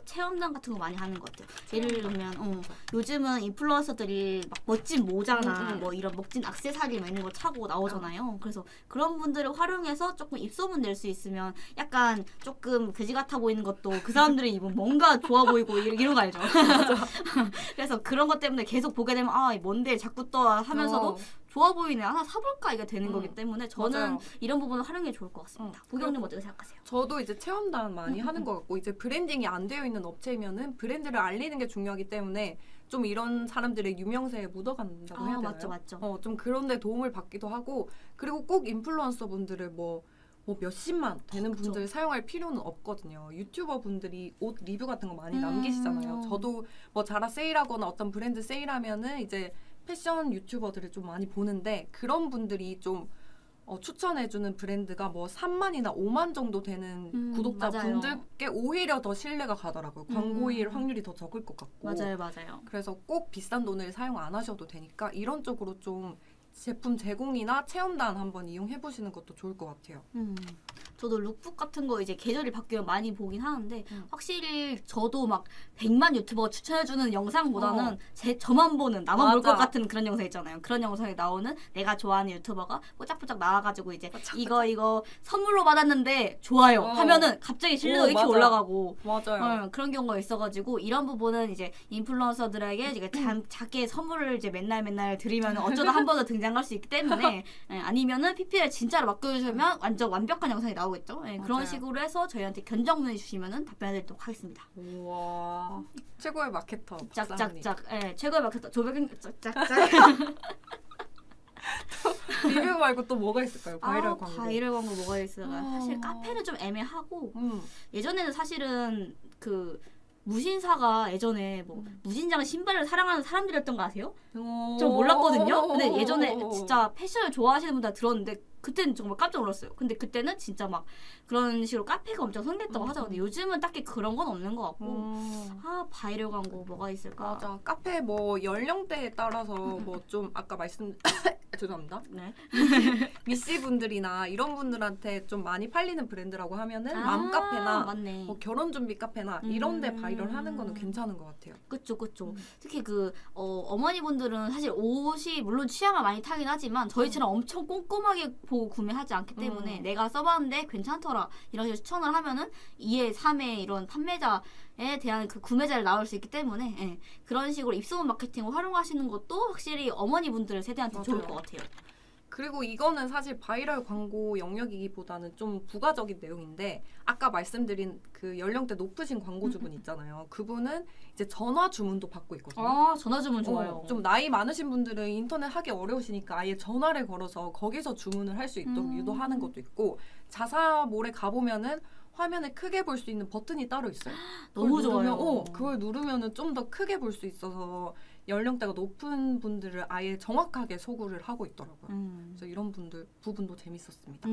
체험단 같은 거 많이 하는 것 같아요. 예를 들면 요즘은 인플루언서들이 막 멋진 모자나 뭐 이런 멋진 액세서리 막 이런 거 차고 나오잖아요. 그래서 그런 분들을 활용해서 조금 입소문 낼 수 있으면 약간 조금 그지 같아 보이는 것도 그 사람들이 입으면 뭔가 좋아 보이고 이런 거 알죠? 그래서 그런 것 때문에 계속 보게 되면 뭔데 자꾸 떠 하면서도 좋아 보이네. 하나 사볼까 이게 되는 거기 때문에 저는 맞아요. 이런 부분을 활용해 좋을 것 같습니다. 보경님 어떻게 생각하세요? 저도 이제 체험단 많이 하는 것 같고 이제 브랜딩이 안 되어 있는 업체면은 브랜드를 알리는 게 중요하기 때문에 좀 이런 사람들의 유명세에 묻어간다고 해야 되나요? 맞죠. 좀 그런 데 도움을 받기도 하고 그리고 꼭 인플루언서 분들을 뭐 몇십만 되는 분들 사용할 필요는 없거든요. 유튜버 분들이 옷 리뷰 같은 거 많이 남기시잖아요. 저도 뭐 자라 세일하거나 어떤 브랜드 세일하면은 이제 패션 유튜버들을 좀 많이 보는데 그런 분들이 좀 추천해주는 브랜드가 뭐 3만이나 5만 정도 되는 구독자분들께 오히려 더 신뢰가 가더라고요. 광고일 확률이 더 적을 것 같고. 맞아요. 그래서 꼭 비싼 돈을 사용 안 하셔도 되니까 이런 쪽으로 좀 제품 제공이나 체험단 한번 이용해 보시는 것도 좋을 것 같아요. 저도 룩북 같은 거 이제 계절이 바뀌면 많이 보긴 하는데 확실히 저도 막 100만 유튜버가 추천해주는 영상보다는 저만 보는 나만 볼 것 같은 그런 영상 있잖아요. 그런 영상에 나오는 내가 좋아하는 유튜버가 뽀짝뽀짝 나와가지고 이제 이거 선물로 받았는데 좋아요 하면은 갑자기 신뢰도 이렇게 올라가고 맞아요. 그런 경우가 있어가지고 이런 부분은 이제 인플루언서들에게 이제 작게 선물을 이제 맨날 드리면 어쩌다 한 번 더 등장할 수 있기 때문에 아니면은 PPL 진짜로 맡겨주시면 완전 완벽한 영상이 나오겠죠. 그런 식으로 해서 저희한테 견적 문의 주시면은 답변해드리도록 하겠습니다. 우와 최고의 마케터 짝짝짝. 최고의 마케터 조백은 짝짝짝. 리뷰 말고 또 뭐가 있을까요? 바이럴 광고. 바이럴 광고 뭐가 있을까요? 사실 카페는 좀 애매하고 예전에는 사실은 그 무신사가 예전에 뭐 무신장 신발을 사랑하는 사람들이었던 거 아세요? 좀 몰랐거든요. 근데 예전에 진짜 패션을 좋아하시는 분들 들었는데 그때는 정말 깜짝 놀랐어요. 근데 그때는 진짜 막 그런 식으로 카페가 엄청 성공했다고 하죠. 근데 요즘은 딱히 그런 건 없는 것 같고 바이럴 광고 뭐가 있을까? 맞아. 카페 뭐 연령대에 따라서 뭐 좀 아까 죄송합니다. 네. 미씨 분들이나 이런 분들한테 좀 많이 팔리는 브랜드라고 하면은 맘카페나 맞네. 뭐 결혼 준비 카페나 이런데 바이럴 하는 거는 괜찮은 것 같아요. 그쵸. 특히 어머니분들은 사실 옷이 물론 취향을 많이 타긴 하지만 저희처럼 엄청 꼼꼼하게 보고 구매하지 않기 때문에 내가 써봤는데 괜찮더라 이런 식으로 추천을 하면은 2회, 3회 이런 판매자에 대한 그 구매자를 나올 수 있기 때문에 그런 식으로 입소문 마케팅을 활용하시는 것도 확실히 어머니분들 세대한테 좋을 것 같아요. 그리고 이거는 사실 바이럴 광고 영역이기보다는 좀 부가적인 내용인데 아까 말씀드린 그 연령대 높으신 광고주분 있잖아요. 그분은 이제 전화 주문도 받고 있거든요. 전화 주문 좋아요. 좀 나이 많으신 분들은 인터넷 하기 어려우시니까 아예 전화를 걸어서 거기서 주문을 할 수 있도록 유도하는 것도 있고 자사몰에 가보면은 화면에 크게 볼 수 있는 버튼이 따로 있어요. 너무 좋아요. 그걸 누르면은 좀 더 크게 볼 수 있어서 연령대가 높은 분들을 아예 정확하게 소구를 하고 있더라고요. 그래서 이런 부분도 재밌었습니다.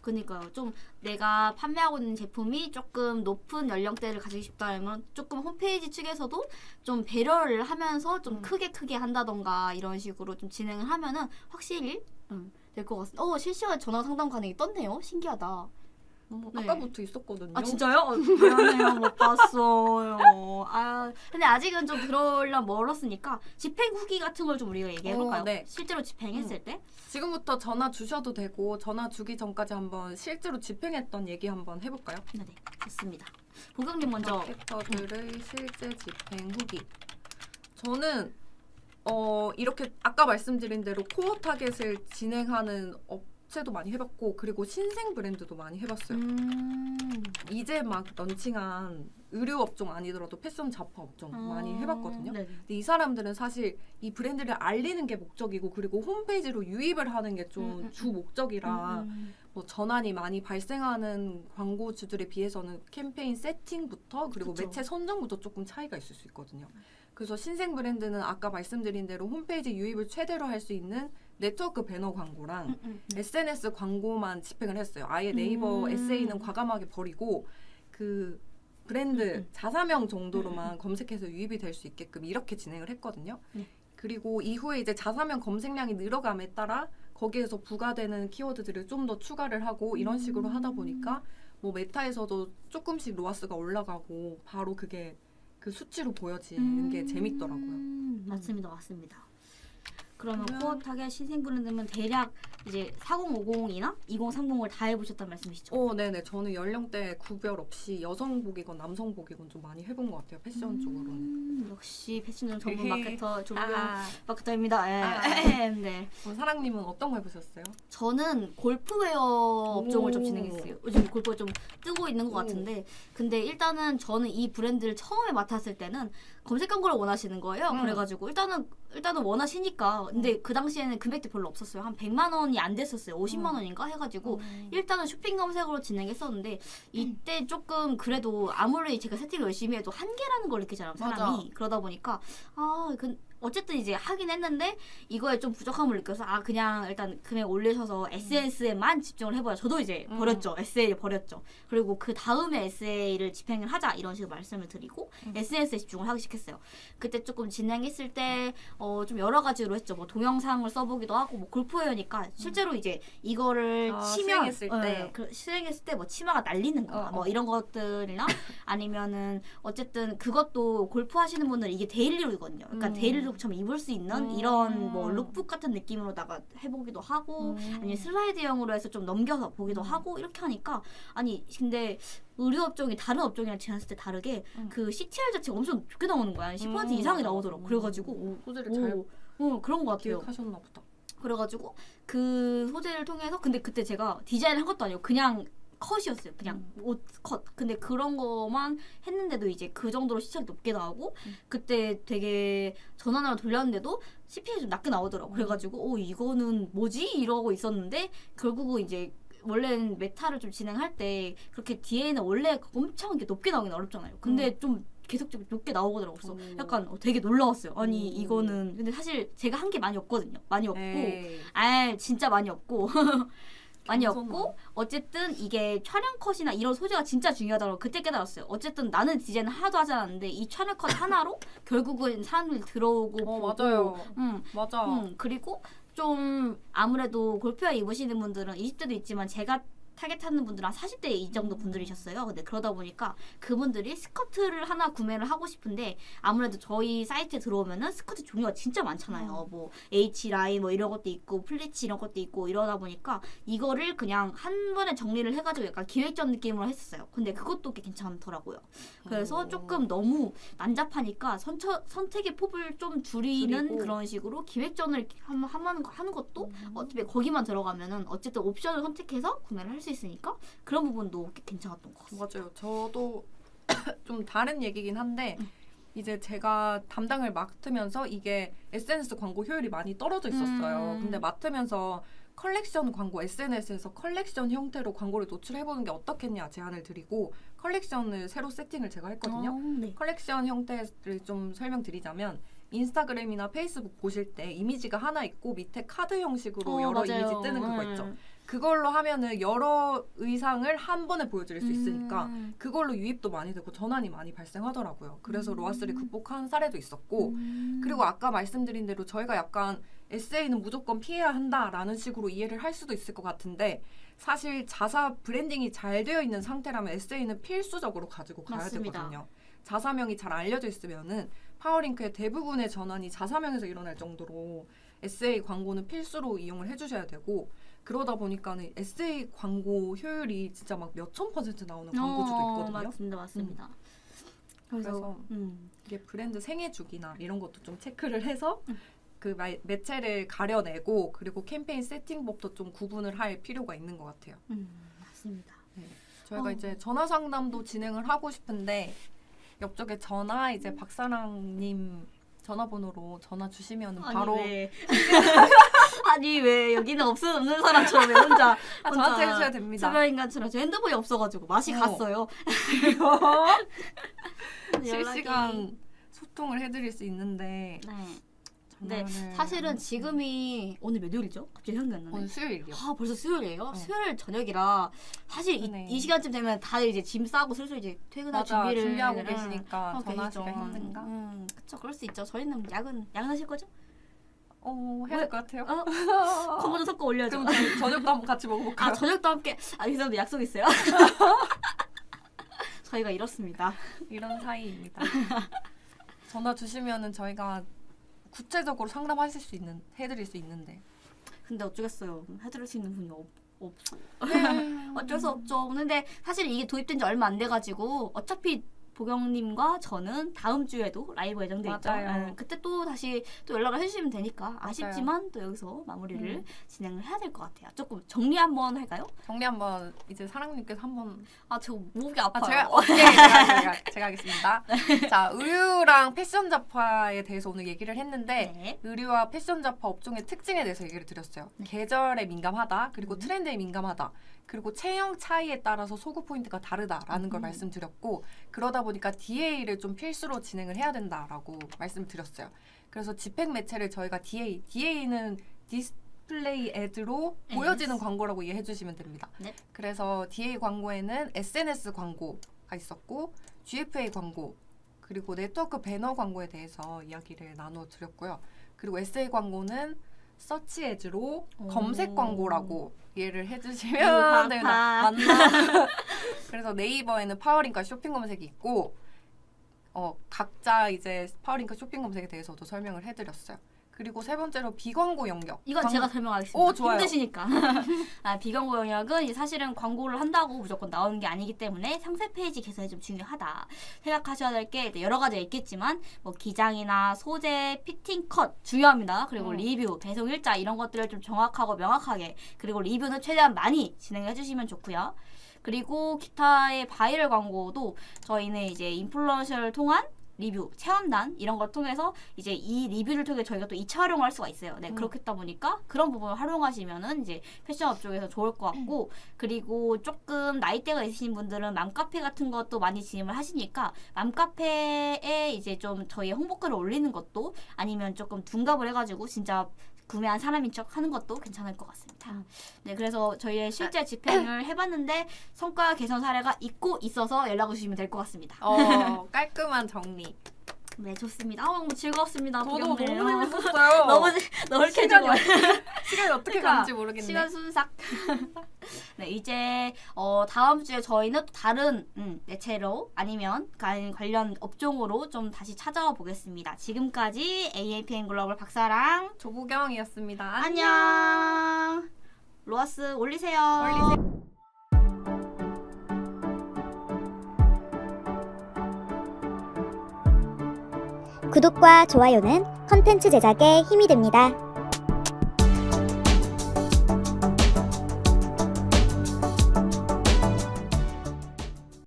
그러니까요. 좀 내가 판매하고 있는 제품이 조금 높은 연령대를 가지고 싶다면 조금 홈페이지 측에서도 좀 배려를 하면서 좀 크게 한다던가 이런 식으로 좀 진행을 하면은 확실히 될 것 같습니다. 실시간 전화 상담 가능이 떴네요. 신기하다. 네. 아까부터 있었거든요. 아 진짜요? 미안해요 못 봤어요. 아 근데 아직은 좀 그러려면 멀었으니까 집행 후기 같은 걸 좀 우리가 얘기해볼까요? 네. 실제로 집행했을 때? 지금부터 전화 주셔도 되고 전화 주기 전까지 한번 실제로 집행했던 얘기 한번 해볼까요? 네 좋습니다. 보경님 먼저. 마케터들의 실제 집행 후기. 저는 이렇게 아까 말씀드린 대로 코어 타겟을 진행하는 업체도 많이 해봤고 그리고 신생 브랜드도 많이 해봤어요. 이제 막 런칭한 의류 업종 아니더라도 패션 잡화 업종 많이 해봤거든요. 네네. 근데 이 사람들은 사실 이 브랜드를 알리는 게 목적이고 그리고 홈페이지로 유입을 하는 게 좀 주 목적이라 뭐 전환이 많이 발생하는 광고주들에 비해서는 캠페인 세팅부터 그리고 그쵸. 매체 선정부터 조금 차이가 있을 수 있거든요. 그래서 신생 브랜드는 아까 말씀드린 대로 홈페이지 유입을 최대로 할 수 있는 네트워크 배너 광고랑 SNS 광고만 집행을 했어요. 아예 네이버 SA는 과감하게 버리고 그 브랜드 자사명 정도로만 검색해서 유입이 될 수 있게끔 이렇게 진행을 했거든요. 그리고 이후에 이제 자사명 검색량이 늘어감에 따라 거기에서 부과되는 키워드들을 좀 더 추가를 하고 이런 식으로 하다 보니까 뭐 메타에서도 조금씩 로아스가 올라가고 바로 그게 그 수치로 보여지는 게 재밌더라고요. 맞습니다. 그러면 코어 타겟 신생 브랜드면 대략 이제 4050이나 2030을 다 해보셨단 말씀이시죠? 네네. 저는 연령대 구별 없이 여성복이건 남성복이건 좀 많이 해본 것 같아요. 패션 쪽으로는. 역시 패션 전문 마케터 조경 아. 마케터입니다. 예. 네. 사랑님은 어떤 거 해보셨어요? 저는 골프웨어 업종을 좀 진행했어요. 요즘 골프가 좀 뜨고 있는 것 같은데, 근데 일단은 저는 이 브랜드를 처음에 맡았을 때는 검색 광고를 원하시는 거예요. 그래가지고 일단은 원하시니까, 근데 그 당시에는 금액도 별로 없었어요. 한 100만 원이 안 됐었어요. 50만 원인가 해가지고 일단은 쇼핑 검색으로 진행했었는데 이때 조금 그래도 아무리 제가 세팅을 열심히 해도 한계라는 걸 느끼잖아요, 사람이. 맞아. 그러다 보니까 어쨌든 이제 하긴 했는데 이거에 좀 부족함을 느껴서 그냥 일단 금액 올리셔서 SNS에만 집중을 해봐요. 저도 이제 버렸죠. SA를 버렸죠. 그리고 그 다음에 SA를 집행을 하자 이런 식으로 말씀을 드리고 SNS에 집중을 하기 시작했어요. 그때 조금 진행했을 때 좀 여러 가지로 했죠. 뭐 동영상을 써보기도 하고 뭐 골프웨어니까 실제로 이제 이거를 치면 실행했을 때 뭐 치마가 날리는 거 뭐 이런 것들이나 아니면은 어쨌든 그것도 골프 하시는 분들은 이게 데일리룩이거든요. 그러니까 데일리룩처럼 입을 수 있는 이런 뭐 룩북 같은 느낌으로다가 해보기도 하고 아니면 슬라이드형으로 해서 좀 넘겨서 보기도 하고 이렇게 하니까 근데 의류 업종이 다른 업종이랑 지났을 때 다르게 그 CTR 자체가 엄청 좋게 나오는 거야. 10% 이상이 나오더라고. 그래가지고 소재를 잘 그런 것 같아요. 기획하셨나 보다. 그래가지고 그 소재를 통해서 근데 그때 제가 디자인을 한 것도 아니고 그냥 컷이었어요. 그냥 옷 컷. 근데 그런 거만 했는데도 이제 그 정도로 시청이 높게 나오고 그때 되게 전화를 돌렸는데도 CPM이 좀 낮게 나오더라고. 그래가지고 이거는 뭐지? 이러고 있었는데 결국은 이제 원래는 메타를 좀 진행할 때 그렇게 DA는 원래 엄청 이렇게 높게 나오긴 어렵잖아요. 근데 좀 계속적으로 높게 나오더라고요. 그래서 약간 되게 놀라웠어요. 아니 이거는 근데 사실 제가 한 게 많이 없거든요. 많이 없고 진짜 많이 없고 많이 없고 어쨌든 이게 촬영 컷이나 이런 소재가 진짜 중요하다고 그때 깨달았어요. 어쨌든 나는 디자인을 하나도 하지 않았는데 이 촬영 컷 하나로 결국은 사람들이 들어오고 보고 맞아요. 맞아. 그리고 좀 아무래도 골프웨어 입으시는 분들은 20대도 있지만 제가 타겟하는 분들은 한 40대 이 정도 분들이셨어요. 근데 그러다 보니까 그분들이 스커트를 하나 구매를 하고 싶은데 아무래도 저희 사이트에 들어오면은 스커트 종류가 진짜 많잖아요. 뭐 H라인 뭐 이런 것도 있고 플리츠 이런 것도 있고 이러다 보니까 이거를 그냥 한 번에 정리를 해가지고 약간 기획전 느낌으로 했었어요. 근데 그것도 꽤 괜찮더라고요. 그래서 조금 너무 난잡하니까 선택의 폭을 좀 줄이는 그런 식으로 기획전을 하는 것도 어차피 거기만 들어가면은 어쨌든 옵션을 선택해서 구매를 할 수 있으니까 그런 부분도 꽤 괜찮았던 것 같아요. 맞아요. 저도 좀 다른 얘기긴 한데 이제 제가 담당을 맡으면서 이게 SNS 광고 효율이 많이 떨어져 있었어요. 근데 맡으면서 컬렉션 광고 SNS에서 컬렉션 형태로 광고를 노출해보는 게 어떻겠냐 제안을 드리고 컬렉션을 새로 세팅을 제가 했거든요. 컬렉션 형태를 좀 설명드리자면 인스타그램이나 페이스북 보실 때 이미지가 하나 있고 밑에 카드 형식으로 여러 맞아요. 이미지 뜨는 그거 있죠. 그걸로 하면은 여러 의상을 한 번에 보여드릴 수 있으니까 음. 그걸로 유입도 많이 되고 전환이 많이 발생하더라고요. 그래서 로아스를 극복한 사례도 있었고 그리고 아까 말씀드린 대로 저희가 약간 에세이는 무조건 피해야 한다라는 식으로 이해를 할 수도 있을 것 같은데 사실 자사 브랜딩이 잘 되어 있는 상태라면 에세이는 필수적으로 가지고 가야 맞습니다. 되거든요. 자사명이 잘 알려져 있으면은 파워링크의 대부분의 전환이 자사명에서 일어날 정도로 에세이 광고는 필수로 이용을 해주셔야 되고 그러다 보니까는 에세이 광고 효율이 진짜 막 몇천 % 나오는 광고주도 있거든요. 맞습니다. 그래서 이게 브랜드 생애주기나 이런 것도 좀 체크를 해서 그 매체를 가려내고 그리고 캠페인 세팅법도 좀 구분을 할 필요가 있는 것 같아요. 맞습니다. 저희가 이제 전화 상담도 진행을 하고 싶은데 옆쪽에 전화 이제 박사랑님 전화번호로 전화 주시면 바로 아니 왜 여기는 없는 사람처럼 왜 혼자 저한테 해주셔야 됩니다. 수별인간처럼 저 핸드폰이 없어가지고 맛이 갔어요. 실시간 소통을 해드릴 수 있는데 네, 전화를 사실은 지금이 오늘 몇 요일이죠? 갑자기 생각이 안 나네. 오늘 수요일이요. 아 벌써 수요일이에요? 수요일 저녁이라 사실 이 시간쯤 되면 다들 이제 짐 싸고 슬슬 이제 퇴근할 준비를 준비하고 계시니까 하고 전화하시기가 계시죠. 힘든가? 그쵸, 그럴 수 있죠. 저희는 야근하실 거죠? 해야 될 것 같아요. 콤보 좀 섞어 올려줘. 그럼 저녁도 한번 같이 먹어볼까요? 아 저녁도 함께. 이 사람도 약속 있어요? 저희가 이렇습니다. 이런 사이입니다. 전화 주시면은 저희가 구체적으로 해드릴 수 있는데. 근데 어쩌겠어요. 해드릴 수 있는 분이 없어. 어쩔 수 없죠. 근데 사실 이게 도입된 지 얼마 안 돼가지고 어차피 보경님과 저는 다음 주에도 라이브 예정돼 있죠. 맞아요. 그때 또 다시 또 연락을 해주시면 되니까 아쉽지만 또 여기서 마무리를 진행을 해야 될 것 같아요. 조금 정리 한번 할까요? 정리 한번 이제 사랑님께서 한번 저 목이 아파요. 제가 하겠습니다. 자, 의류랑 패션 잡화에 대해서 오늘 얘기를 했는데 네. 의류와 패션 잡화 업종의 특징에 대해서 얘기를 드렸어요. 계절에 민감하다, 그리고 트렌드에 민감하다, 그리고 체형 차이에 따라서 소구 포인트가 다르다라는 걸 말씀드렸고 그러다 보니까 DA를 좀 필수로 진행을 해야 된다라고 말씀드렸어요. 그래서 집행 매체를 저희가 DA는 디스플레이 애드로 보여지는 광고라고 이해해 주시면 됩니다. 네. 그래서 DA 광고에는 SNS 광고가 있었고 GFA 광고 그리고 네트워크 배너 광고에 대해서 이야기를 나눠드렸고요. 그리고 SA 광고는 서치 에즈로 검색 광고라고 이해를 해주시면 됩니다. 맞나? 그래서 네이버에는 파워링크 쇼핑 검색이 있고 각자 이제 파워링크 쇼핑 검색에 대해서도 설명을 해드렸어요. 그리고 세 번째로 비광고 영역. 이건 제가 설명하겠습니다. 좋아요. 힘드시니까. 비광고 영역은 사실은 광고를 한다고 무조건 나오는 게 아니기 때문에 상세 페이지 개선이 좀 중요하다. 생각하셔야 될 게 여러 가지가 있겠지만 뭐 기장이나 소재, 피팅 컷 중요합니다. 그리고 리뷰, 배송 일자 이런 것들을 좀 정확하고 명확하게 그리고 리뷰는 최대한 많이 진행해 주시면 좋고요. 그리고 기타의 바이럴 광고도 저희는 이제 인플루언서를 통한 리뷰, 체험단 이런 걸 통해서 이제 이 리뷰를 통해 저희가 또 2차 활용을 할 수가 있어요. 네, 그렇겠다 보니까 그런 부분을 활용하시면은 이제 패션업 쪽에서 좋을 것 같고 그리고 조금 나이대가 있으신 분들은 맘카페 같은 것도 많이 진행을 하시니까 맘카페에 이제 좀 저희 홍보글을 올리는 것도 아니면 조금 둔갑을 해가지고 진짜 구매한 사람인 척 하는 것도 괜찮을 것 같습니다. 네, 그래서 저희의 실제 집행을 해봤는데 성과 개선 사례가 있어서 연락을 주시면 될 것 같습니다. 깔끔한 정리. 네, 좋습니다. 너무 즐거웠습니다. 저도 너무 보경님. 재밌었어요. 너무 홀케지고 시간이 어떻게 가는지 모르겠네. 시간 순삭. 네, 이제 다음 주에 저희는 또 다른 매체로 아니면 관련 업종으로 좀 다시 찾아와 보겠습니다. 지금까지 AAPN 글로벌 박사랑 조보경이었습니다. 안녕. 로아스 올리세요. 구독과 좋아요는 컨텐츠 제작에 힘이 됩니다.